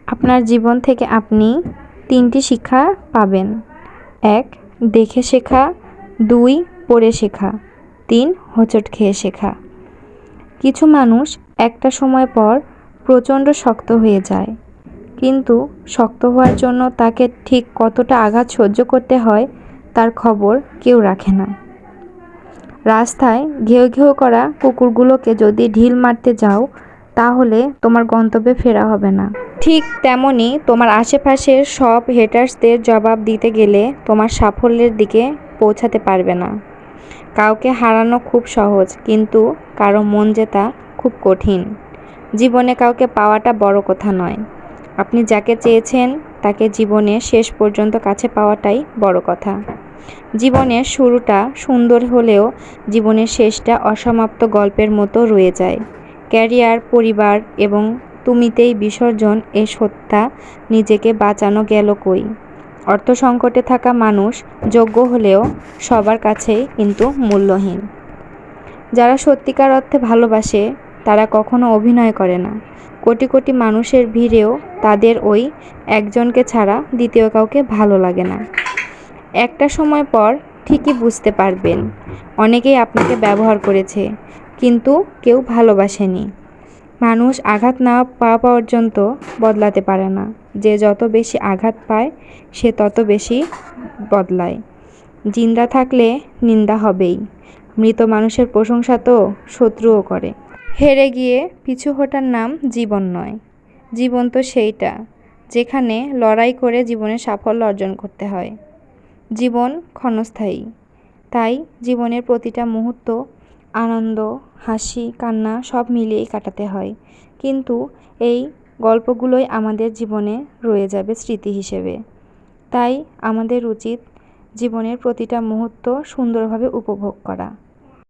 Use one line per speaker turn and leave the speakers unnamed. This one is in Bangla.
আপনার জীবন থেকে আপনি 3টি শিক্ষা পাবেন। 1. দেখে শেখা, 2. পড়ে শেখা, 3. হোঁচট খেয়ে শেখা। কিছু মানুষ একটা সময় পর প্রচণ্ড শক্ত হয়ে যায়, কিন্তু শক্ত হওয়ার জন্য তাকে ঠিক কতটা আঘাত সহ্য করতে হয় তার খবর কেউ রাখে না। রাস্তায় ঘেউ ঘেউ করা কুকুরগুলোকে যদি ঢিল মারতে যাও, তাহলে তোমার গন্তব্যে ফেরা হবে না। ঠিক তেমনই তোমার আশেপাশের সব হেটার্সদের জবাব দিতে গেলে তোমার সাফল্যের দিকে পৌঁছাতে পারবে না। কাউকে হারানো খুব সহজ, কিন্তু কারো মন জেতা খুব কঠিন। জীবনে কাউকে পাওয়াটা বড় কথা নয়, আপনি যাকে চেয়েছেন তাকে জীবনের শেষ পর্যন্ত কাছে পাওয়াটাই বড় কথা। জীবনের শুরুটা সুন্দর হলেও জীবনের শেষটা অসমাপ্ত গল্পের মতো রয়ে যায়। ক্যারিয়ার, পরিবার এবং তুমিতেই বিসর্জন এ সত্তা নিজেকে বাঁচানো গেল কই। অর্থ সংকটে থাকা মানুষ যোগ্য হলেও সবার কাছেই কিন্তু মূল্যহীন। যারা সত্যিকার অর্থে ভালোবাসে তারা কখনো অভিনয় করে না। কোটি কোটি মানুষের ভিড়েও তাদের ওই একজনকে ছাড়া দ্বিতীয় কাউকে ভালো লাগে না। একটা সময় পর ঠিকই বুঝতে পারবেন, অনেকেই আপনাকে ব্যবহার করেছে, কিন্তু কেউ ভালোবাসেনি। মানুষ আঘাত না পাওয়া পর্যন্ত বদলাতে পারে না। যে যত বেশি আঘাত পায় সে তত বেশি বদলায়। জিন্দা থাকলে নিন্দা হবেই, মৃত মানুষের প্রশংসা তো শত্রুও করে। হেরে গিয়ে পিছু হটার নাম জীবন নয়। জীবন তো সেইটা যেখানে লড়াই করে জীবনে সাফল্য অর্জন করতে হয়। জীবন ক্ষণস্থায়ী, তাই জীবনের প্রতিটা মুহূর্ত আনন্দ, হাসি, কান্না সব মিলিয়েই কাটাতে হয়। কিন্তু এই গল্পগুলোই আমাদের জীবনে রয়ে যাবে স্মৃতি হিসেবে। তাই আমাদের উচিত জীবনের প্রতিটা মুহূর্ত সুন্দরভাবে উপভোগ করা।